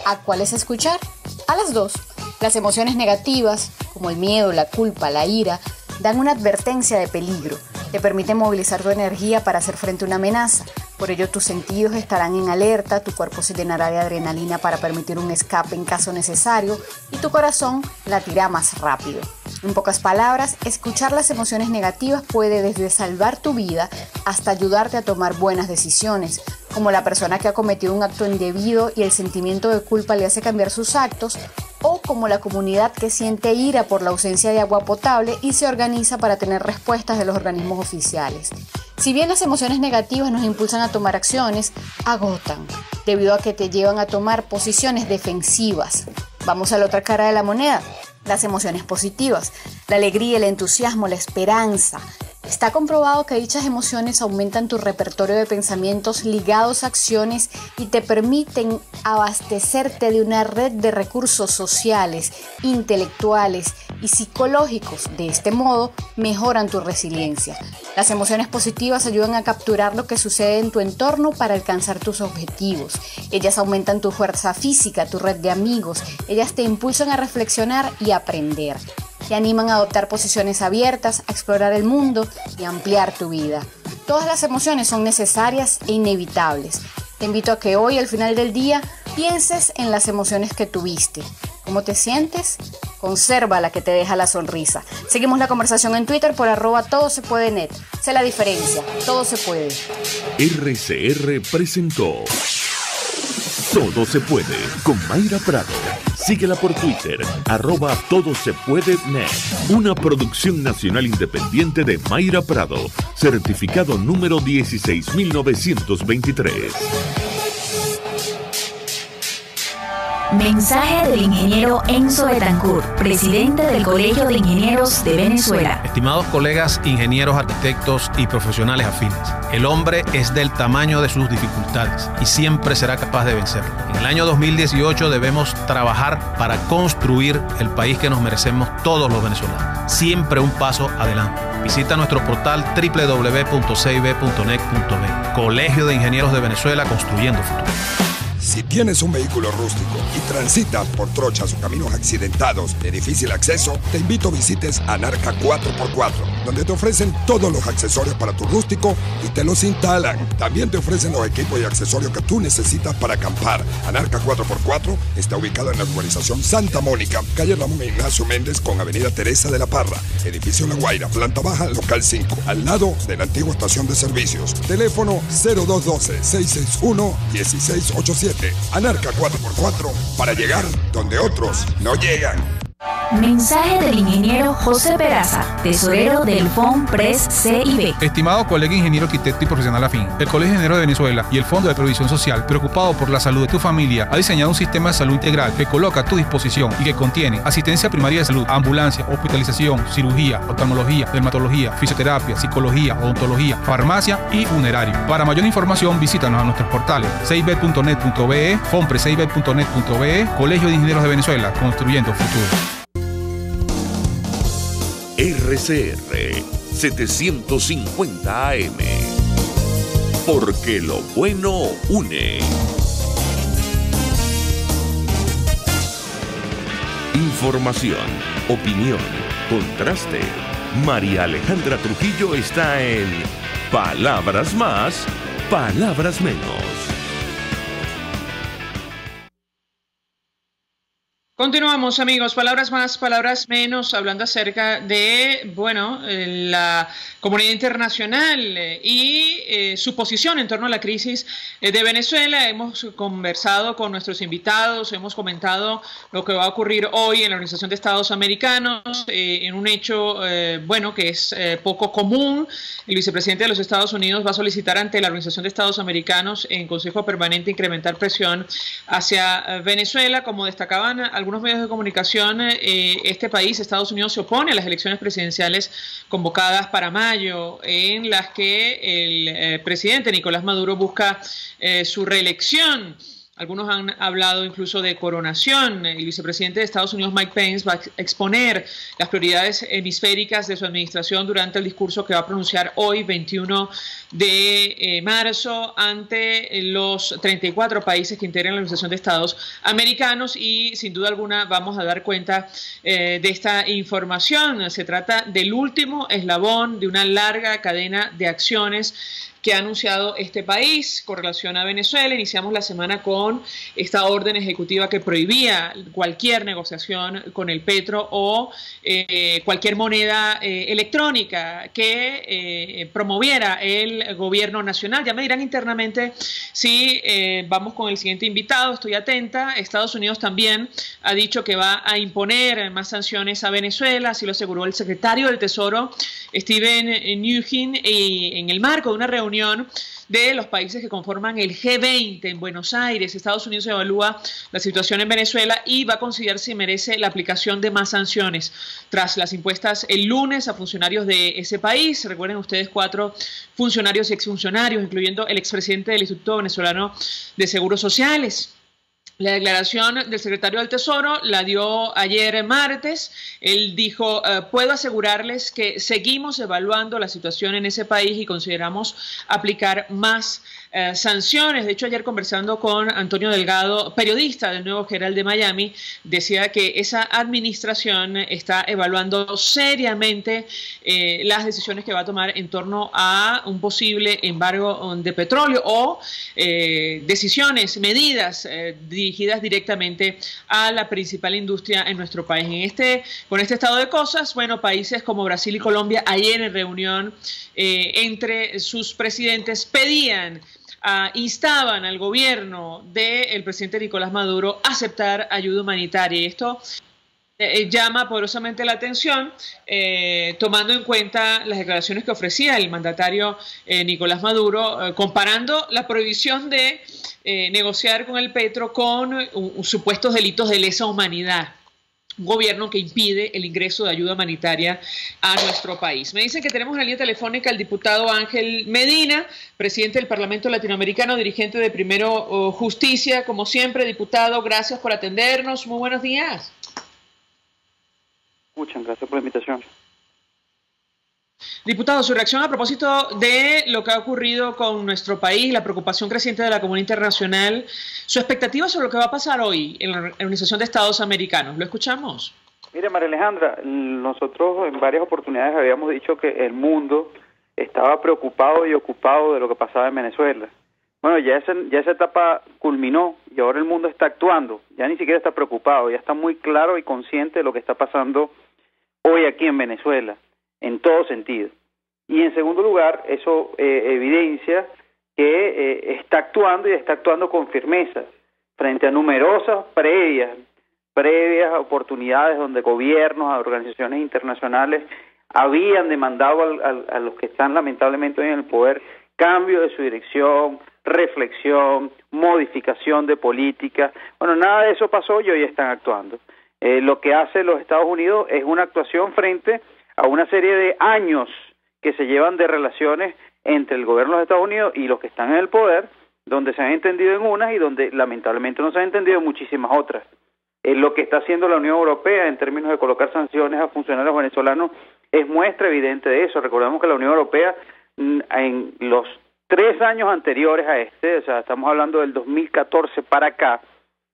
¿A cuáles escuchar? A las dos. Las emociones negativas, como el miedo, la culpa, la ira, dan una advertencia de peligro. Te permiten movilizar tu energía para hacer frente a una amenaza. Por ello, tus sentidos estarán en alerta, tu cuerpo se llenará de adrenalina para permitir un escape en caso necesario y tu corazón latirá más rápido. En pocas palabras, escuchar las emociones negativas puede desde salvar tu vida hasta ayudarte a tomar buenas decisiones, como la persona que ha cometido un acto indebido y el sentimiento de culpa le hace cambiar sus actos, o como la comunidad que siente ira por la ausencia de agua potable y se organiza para tener respuestas de los organismos oficiales. Si bien las emociones negativas nos impulsan a tomar acciones, agotan, debido a que te llevan a tomar posiciones defensivas. Vamos a la otra cara de la moneda, las emociones positivas, la alegría, el entusiasmo, la esperanza. Está comprobado que dichas emociones aumentan tu repertorio de pensamientos ligados a acciones y te permiten abastecerte de una red de recursos sociales, intelectuales y psicológicos. De este modo, mejoran tu resiliencia. Las emociones positivas ayudan a capturar lo que sucede en tu entorno para alcanzar tus objetivos. Ellas aumentan tu fuerza física, tu red de amigos. Ellas te impulsan a reflexionar y aprender. Te animan a adoptar posiciones abiertas, a explorar el mundo y a ampliar tu vida. Todas las emociones son necesarias e inevitables. Te invito a que hoy, al final del día, pienses en las emociones que tuviste. ¿Cómo te sientes? Conserva la que te deja la sonrisa. Seguimos la conversación en Twitter por @todosepuede.net. Sé la diferencia. Todo se puede. RCR presentó Todo se puede con Mayra Prado. Síguela por Twitter, @todosepuede.net. Una producción nacional independiente de Mayra Prado. Certificado número 16923. Mensaje del ingeniero Enzo Betancourt, presidente del Colegio de Ingenieros de Venezuela. Estimados colegas, ingenieros, arquitectos y profesionales afines, el hombre es del tamaño de sus dificultades y siempre será capaz de vencerlo. En el año 2018 debemos trabajar para construir el país que nos merecemos todos los venezolanos. Siempre un paso adelante. Visita nuestro portal www.cib.net.be. Colegio de Ingenieros de Venezuela, construyendo futuro. Si tienes un vehículo rústico y transitas por trochas o caminos accidentados de difícil acceso, te invito a visites Anarca 4x4, donde te ofrecen todos los accesorios para tu rústico y te los instalan. También te ofrecen los equipos y accesorios que tú necesitas para acampar. Anarca 4x4 está ubicado en la urbanización Santa Mónica, calle Ramón Ignacio Méndez con avenida Teresa de la Parra, edificio La Guaira, planta baja, local 5, al lado de la antigua estación de servicios. Teléfono 0212-661-1687. Anarca 4x4 para llegar donde otros no llegan. Mensaje del ingeniero José Peraza, tesorero del FONPRES CIB. Estimado colega ingeniero, arquitecto y profesional afín, el Colegio de Ingenieros de Venezuela y el Fondo de Previsión Social, preocupado por la salud de tu familia, ha diseñado un sistema de salud integral que coloca a tu disposición y que contiene asistencia primaria de salud, ambulancia, hospitalización, cirugía, oftalmología, dermatología, fisioterapia, psicología, odontología, farmacia y funerario. Para mayor información, visítanos a nuestros portales cib.net.be, fonprescib.net.be, Colegio de Ingenieros de Venezuela, construyendo futuro. RCR 750 AM. Porque lo bueno une. Información, opinión, contraste. María Alejandra Trujillo está en Palabras Más, Palabras Menos. Continuamos, amigos. Palabras más, palabras menos, hablando acerca de, la comunidad internacional y su posición en torno a la crisis de Venezuela. Hemos conversado con nuestros invitados, hemos comentado lo que va a ocurrir hoy en la Organización de Estados Americanos, en un hecho, que es poco común. El vicepresidente de los Estados Unidos va a solicitar ante la Organización de Estados Americanos en Consejo Permanente incrementar presión hacia Venezuela. Como destacaban algunos medios de comunicación, este país, Estados Unidos, se opone a las elecciones presidenciales convocadas para mayo, en las que el presidente Nicolás Maduro busca su reelección. Algunos han hablado incluso de coronación. El vicepresidente de Estados Unidos, Mike Pence, va a exponer las prioridades hemisféricas de su administración durante el discurso que va a pronunciar hoy, 21 de marzo, ante los 34 países que integran la Organización de Estados Americanos, y sin duda alguna vamos a dar cuenta de esta información. Se trata del último eslabón de una larga cadena de acciones que ha anunciado este país con relación a Venezuela. Iniciamos la semana con esta orden ejecutiva que prohibía cualquier negociación con el petro o cualquier moneda electrónica que promoviera el gobierno nacional. Ya me dirán internamente si vamos con el siguiente invitado. Estoy atenta. Estados Unidos también ha dicho que va a imponer más sanciones a Venezuela, así lo aseguró el secretario del Tesoro, Steven Mnuchin, en el marco de una reunión de los países que conforman el G20 en Buenos Aires. Estados Unidos evalúa la situación en Venezuela y va a considerar si merece la aplicación de más sanciones tras las impuestas el lunes a funcionarios de ese país. Recuerden ustedes, 4 funcionarios y exfuncionarios, incluyendo el expresidente del Instituto Venezolano de Seguros Sociales. La declaración del secretario del Tesoro la dio ayer martes. Él dijo, puedo asegurarles que seguimos evaluando la situación en ese país y consideramos aplicar más sanciones. De hecho, ayer conversando con Antonio Delgado, periodista del Nuevo Herald de Miami, decía que esa administración está evaluando seriamente las decisiones que va a tomar en torno a un posible embargo de petróleo o decisiones, medidas dirigidas directamente a la principal industria en nuestro país. Con este estado de cosas, países como Brasil y Colombia ayer en reunión entre sus presidentes instaban al gobierno del presidente Nicolás Maduro a aceptar ayuda humanitaria. Y esto llama poderosamente la atención, tomando en cuenta las declaraciones que ofrecía el mandatario Nicolás Maduro, comparando la prohibición de negociar con el petro con supuestos delitos de lesa humanidad. Un gobierno que impide el ingreso de ayuda humanitaria a nuestro país. Me dicen que tenemos en la línea telefónica al diputado Ángel Medina, presidente del Parlamento Latinoamericano, dirigente de Primero Justicia. Como siempre, diputado, gracias por atendernos. Muy buenos días. Muchas gracias por la invitación. Diputado, su reacción a propósito de lo que ha ocurrido con nuestro país, la preocupación creciente de la comunidad internacional, su expectativa sobre lo que va a pasar hoy en la Organización de Estados Americanos. ¿Lo escuchamos? Mire, María Alejandra, nosotros en varias oportunidades habíamos dicho que el mundo estaba preocupado y ocupado de lo que pasaba en Venezuela. Bueno, ya esa etapa culminó y ahora el mundo está actuando. Ya ni siquiera está preocupado, ya está muy claro y consciente de lo que está pasando hoy aquí en Venezuela, en todo sentido. Y en segundo lugar, eso evidencia que está actuando y está actuando con firmeza frente a numerosas previas oportunidades donde gobiernos, organizaciones internacionales habían demandado a los que están lamentablemente hoy en el poder cambio de su dirección, reflexión, modificación de política. Bueno, nada de eso pasó y hoy están actuando. Lo que hace los Estados Unidos es una actuación frente a una serie de años que se llevan de relaciones entre el gobierno de los Estados Unidos y los que están en el poder, donde se han entendido en unas y donde lamentablemente no se han entendido en muchísimas otras. Lo que está haciendo la Unión Europea en términos de colocar sanciones a funcionarios venezolanos es muestra evidente de eso. Recordemos que la Unión Europea en los 3 años anteriores a o sea, estamos hablando del 2014 para acá,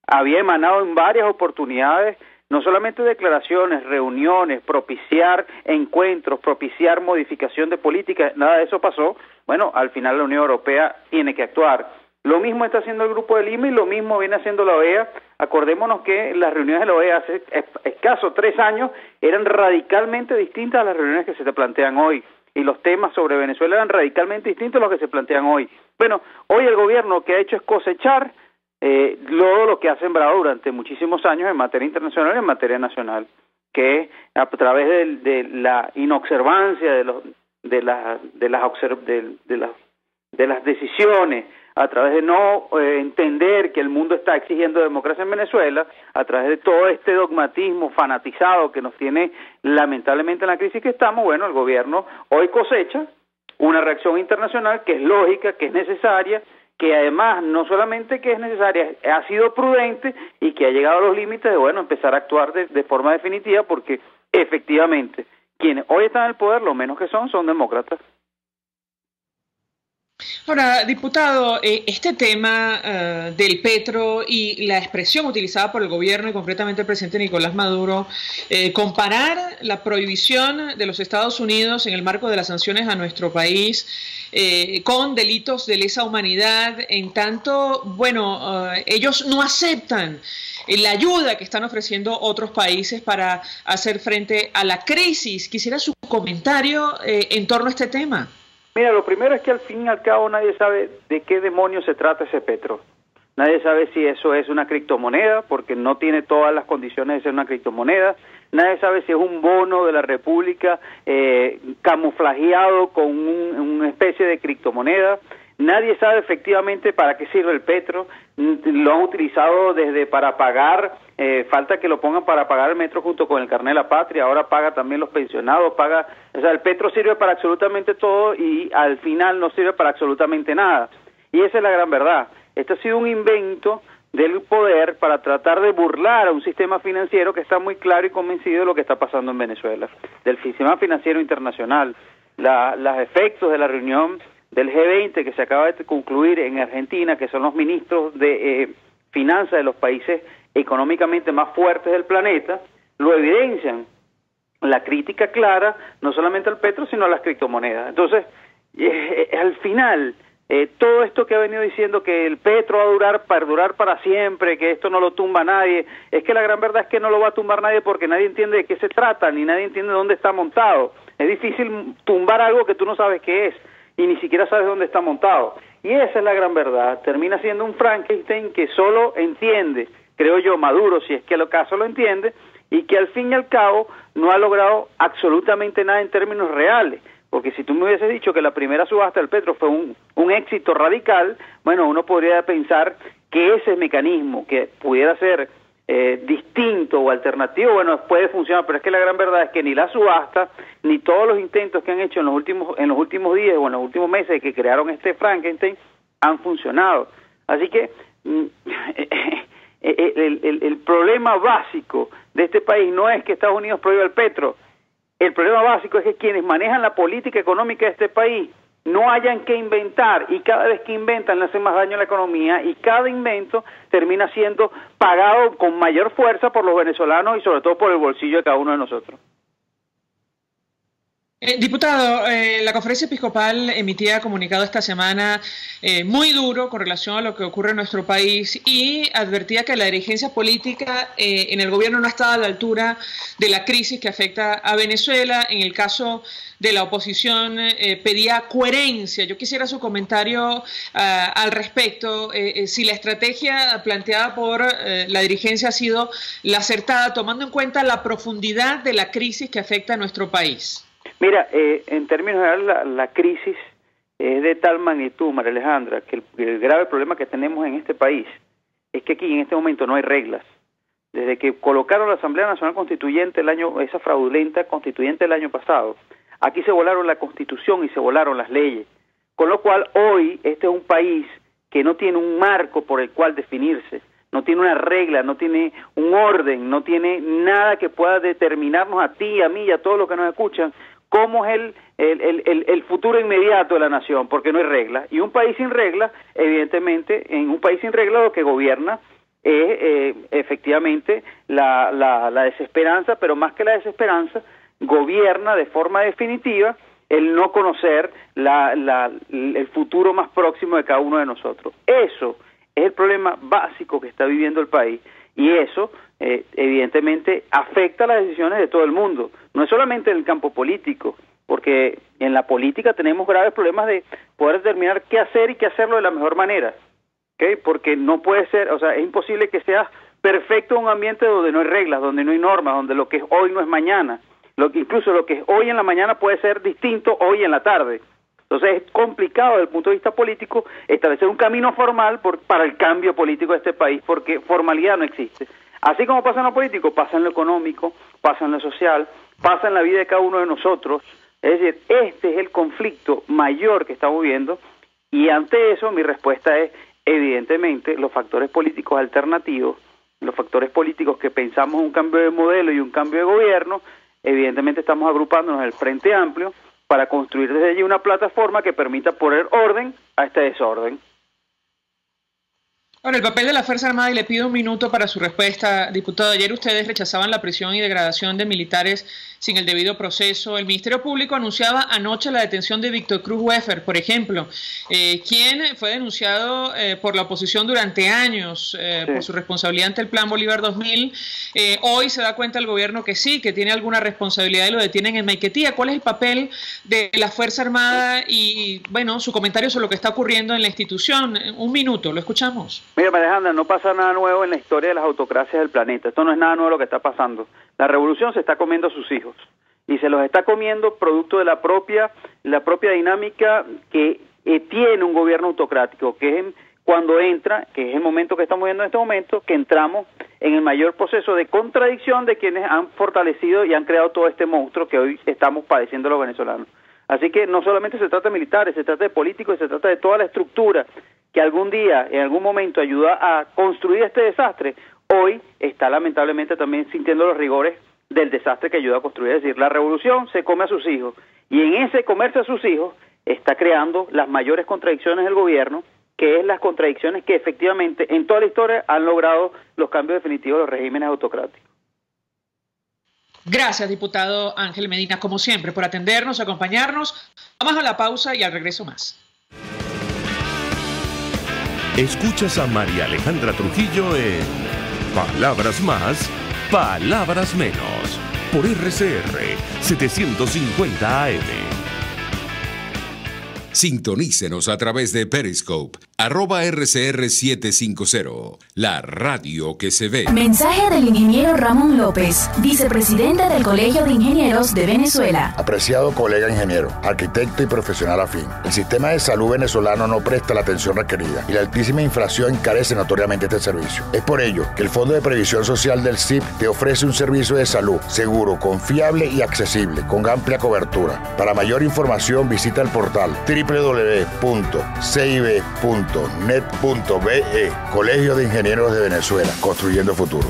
había emanado en varias oportunidades no solamente declaraciones, reuniones, propiciar encuentros, propiciar modificación de política, nada de eso pasó. Bueno, al final la Unión Europea tiene que actuar. Lo mismo está haciendo el Grupo de Lima y lo mismo viene haciendo la OEA. Acordémonos que las reuniones de la OEA hace escasos 3 años eran radicalmente distintas a las reuniones que se te plantean hoy. Y los temas sobre Venezuela eran radicalmente distintos a los que se plantean hoy. Bueno, hoy el gobierno que ha hecho es cosechar lo que ha sembrado durante muchísimos años en materia internacional y en materia nacional, que a través de la inobservancia de las decisiones, a través de no entender que el mundo está exigiendo democracia en Venezuela, a través de todo este dogmatismo fanatizado que nos tiene lamentablemente en la crisis que estamos, bueno, el gobierno hoy cosecha una reacción internacional que es lógica, que es necesaria, que además no solamente que es necesaria, ha sido prudente y que ha llegado a los límites de, bueno, empezar a actuar de forma definitiva, porque efectivamente quienes hoy están en el poder, lo menos que son demócratas. Ahora, diputado, este tema del petro y la expresión utilizada por el gobierno y concretamente el presidente Nicolás Maduro, comparar la prohibición de los Estados Unidos en el marco de las sanciones a nuestro país con delitos de lesa humanidad, en tanto, bueno, ellos no aceptan la ayuda que están ofreciendo otros países para hacer frente a la crisis. Quisiera su comentario en torno a este tema. Mira, lo primero es que al fin y al cabo nadie sabe de qué demonios se trata ese petro. Nadie sabe si eso es una criptomoneda, porque no tiene todas las condiciones de ser una criptomoneda. Nadie sabe si es un bono de la República camuflajeado con una especie de criptomoneda. Nadie sabe efectivamente para qué sirve el petro. Lo han utilizado desde para pagar, falta que lo pongan para pagar el metro junto con el carnet de la patria, ahora paga también los pensionados, o sea, el petro sirve para absolutamente todo y al final no sirve para absolutamente nada. Y esa es la gran verdad. Este ha sido un invento del poder para tratar de burlar a un sistema financiero que está muy claro y convencido de lo que está pasando en Venezuela, del sistema financiero internacional, los efectos de la reunión del G20 que se acaba de concluir en Argentina, que son los ministros de finanzas de los países económicamente más fuertes del planeta, lo evidencian. La crítica clara, no solamente al petro, sino a las criptomonedas. Entonces, al final, todo esto que ha venido diciendo que el petro va a perdurar para siempre, que esto no lo tumba nadie, es que la gran verdad es que no lo va a tumbar nadie porque nadie entiende de qué se trata, ni nadie entiende dónde está montado. Es difícil tumbar algo que tú no sabes qué es y ni siquiera sabes dónde está montado. Y esa es la gran verdad. Termina siendo un Frankenstein que solo entiende, creo yo, Maduro, si es que al caso lo entiende, y que al fin y al cabo no ha logrado absolutamente nada en términos reales. Porque si tú me hubieses dicho que la primera subasta del petro fue un éxito radical, bueno, uno podría pensar que ese mecanismo que pudiera ser distinto o alternativo, bueno, puede funcionar, pero es que la gran verdad es que ni la subasta, ni todos los intentos que han hecho en los últimos días o en los últimos meses que crearon este Frankenstein han funcionado. Así que el problema básico de este país no es que Estados Unidos prohíba el petro. El problema básico es que quienes manejan la política económica de este país no hayan que inventar, y cada vez que inventan le hacen más daño a la economía, y cada invento termina siendo pagado con mayor fuerza por los venezolanos y sobre todo por el bolsillo de cada uno de nosotros. Diputado, la Conferencia Episcopal emitía comunicado esta semana muy duro con relación a lo que ocurre en nuestro país y advertía que la dirigencia política en el gobierno no estaba a la altura de la crisis que afecta a Venezuela. En el caso de la oposición pedía coherencia. Yo quisiera su comentario al respecto, si la estrategia planteada por la dirigencia ha sido la acertada, tomando en cuenta la profundidad de la crisis que afecta a nuestro país. Mira, en términos generales, la crisis es de tal magnitud, María Alejandra, que el grave problema que tenemos en este país es que aquí en este momento no hay reglas. Desde que colocaron la Asamblea Nacional Constituyente esa fraudulenta constituyente el año pasado, aquí se volaron la Constitución y se volaron las leyes. Con lo cual, hoy, este es un país que no tiene un marco por el cual definirse, no tiene una regla, no tiene un orden, no tiene nada que pueda determinarnos a ti, a mí y a todos los que nos escuchan cómo es el futuro inmediato de la nación, porque no hay reglas. Y un país sin reglas, evidentemente, en un país sin reglas lo que gobierna es efectivamente la desesperanza, pero más que la desesperanza, gobierna de forma definitiva el no conocer el futuro más próximo de cada uno de nosotros. Eso es el problema básico que está viviendo el país, y eso evidentemente afecta las decisiones de todo el mundo, no es solamente en el campo político, porque en la política tenemos graves problemas de poder determinar qué hacer y qué hacerlo de la mejor manera, ¿okay? Porque no puede ser, o sea, es imposible que sea perfecto un ambiente donde no hay reglas, donde no hay normas, donde lo que es hoy no es mañana, incluso lo que es hoy en la mañana puede ser distinto hoy en la tarde. Entonces es complicado desde el punto de vista político establecer un camino formal para el cambio político de este país, porque formalidad no existe. Así como pasa en lo político, pasa en lo económico, pasa en lo social, pasa en la vida de cada uno de nosotros. Es decir, este es el conflicto mayor que estamos viendo, y ante eso mi respuesta es, evidentemente, los factores políticos alternativos, los factores políticos que pensamos un cambio de modelo y un cambio de gobierno, evidentemente estamos agrupándonos en el Frente Amplio para construir desde allí una plataforma que permita poner orden a este desorden. Ahora, el papel de la Fuerza Armada, y le pido un minuto para su respuesta, diputado. Ayer ustedes rechazaban la prisión y degradación de militares sin el debido proceso. El Ministerio Público anunciaba anoche la detención de Víctor Cruz Weffer, por ejemplo, quien fue denunciado por la oposición durante años por su responsabilidad ante el Plan Bolívar 2000. Hoy se da cuenta el gobierno que sí, que tiene alguna responsabilidad y lo detienen en Maiquetía. ¿Cuál es el papel de la Fuerza Armada y, bueno, su comentario sobre lo que está ocurriendo en la institución? Un minuto, lo escuchamos. Mira, Alejandra, no pasa nada nuevo en la historia de las autocracias del planeta. Esto no es nada nuevo lo que está pasando. La revolución se está comiendo a sus hijos, y se los está comiendo producto de la propia dinámica que tiene un gobierno autocrático, que es cuando entra, que es el momento que estamos viendo en este momento, que entramos en el mayor proceso de contradicción de quienes han fortalecido y han creado todo este monstruo que hoy estamos padeciendo los venezolanos. Así que no solamente se trata de militares, se trata de políticos, y se trata de toda la estructura que algún día, en algún momento, ayuda a construir este desastre. Hoy está lamentablemente también sintiendo los rigores del desastre que ayuda a construir. Es decir, la revolución se come a sus hijos, y en ese comerse a sus hijos está creando las mayores contradicciones del gobierno, que es las contradicciones que efectivamente en toda la historia han logrado los cambios definitivos de los regímenes autocráticos. Gracias, diputado Ángel Medina, como siempre, por atendernos, acompañarnos. Vamos a la pausa y al regreso más. Escuchas a María Alejandra Trujillo en Palabras Más, Palabras Menos, por RCR 750 AM. Sintonícenos a través de Periscope, @RCR750, la radio que se ve. Mensaje del ingeniero Ramón López, vicepresidente del Colegio de Ingenieros de Venezuela. Apreciado colega ingeniero, arquitecto y profesional afín, el sistema de salud venezolano no presta la atención requerida y la altísima inflación encarece notoriamente este servicio. Es por ello que el Fondo de Previsión Social del CIP te ofrece un servicio de salud seguro, confiable y accesible, con amplia cobertura. Para mayor información visita el portal www.cib.net.be. Colegio de Ingenieros de Venezuela, construyendo futuro.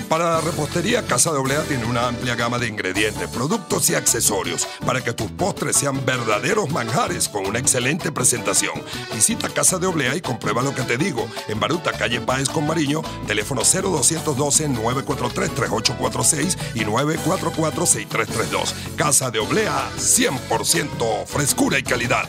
Para la repostería, Casa de Oblea tiene una amplia gama de ingredientes, productos y accesorios para que tus postres sean verdaderos manjares con una excelente presentación. Visita Casa de Oblea y comprueba lo que te digo. En Baruta, calle Páez con Mariño, teléfono 0212-943-3846 y 944-6332. Casa de Oblea, 100% frescura y calidad.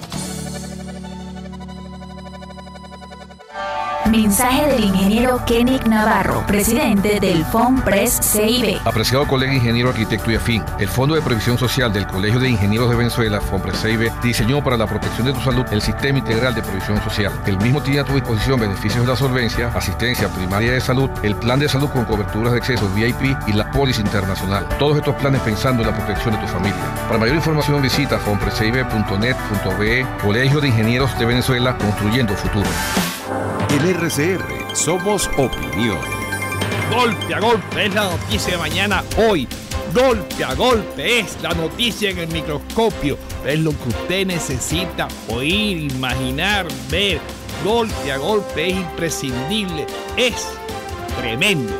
Mensaje del ingeniero Kenick Navarro, presidente del FOMPRES CIB. Apreciado colega ingeniero, arquitecto y afín, el Fondo de Previsión Social del Colegio de Ingenieros de Venezuela, FOMPRES CIB, diseñó para la protección de tu salud el Sistema Integral de Previsión Social. El mismo tiene a tu disposición beneficios de la solvencia, asistencia primaria de salud, el plan de salud con coberturas de acceso VIP y la póliza internacional. Todos estos planes pensando en la protección de tu familia. Para mayor información visita fomprescib.net.be. Colegio de Ingenieros de Venezuela, construyendo futuro. En RCR somos opinión. Golpe a golpe es la noticia de mañana hoy. Golpe a golpe es la noticia en el microscopio. Es lo que usted necesita oír, imaginar, ver. Golpe a golpe es imprescindible. Es tremendo.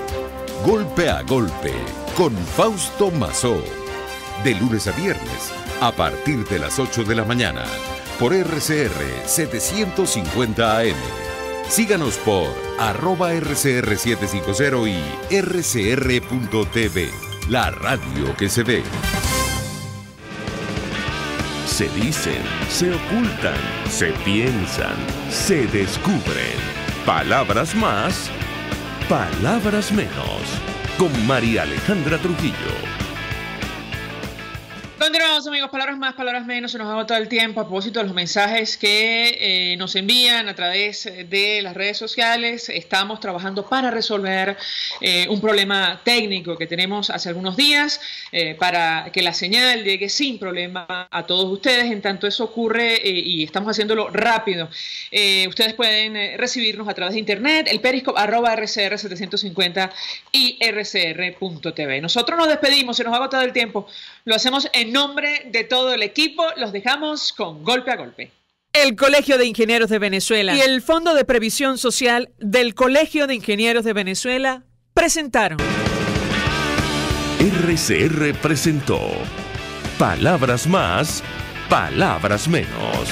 Golpe a golpe con Fausto Mazó. De lunes a viernes a partir de las 8 de la mañana por RCR 750 AM. Síganos por @RCR750 y rcr.tv, la radio que se ve. Se dicen, se ocultan, se piensan, se descubren. Palabras más, palabras menos. Con María Alejandra Trujillo. Continuamos, amigos. Palabras más, palabras menos. Se nos agota el tiempo a propósito de los mensajes que nos envían a través de las redes sociales. Estamos trabajando para resolver un problema técnico que tenemos hace algunos días para que la señal llegue sin problema a todos ustedes. En tanto eso ocurre y estamos haciéndolo rápido. Ustedes pueden recibirnos a través de internet, el Periscope @RCR750 y rcr.tv. Nosotros nos despedimos, se nos ha agotado el tiempo. Lo hacemos en nombre de todo el equipo. Los dejamos con Golpe a Golpe. El Colegio de Ingenieros de Venezuela y el Fondo de Previsión Social del Colegio de Ingenieros de Venezuela presentaron. RCR presentó Palabras más, palabras menos.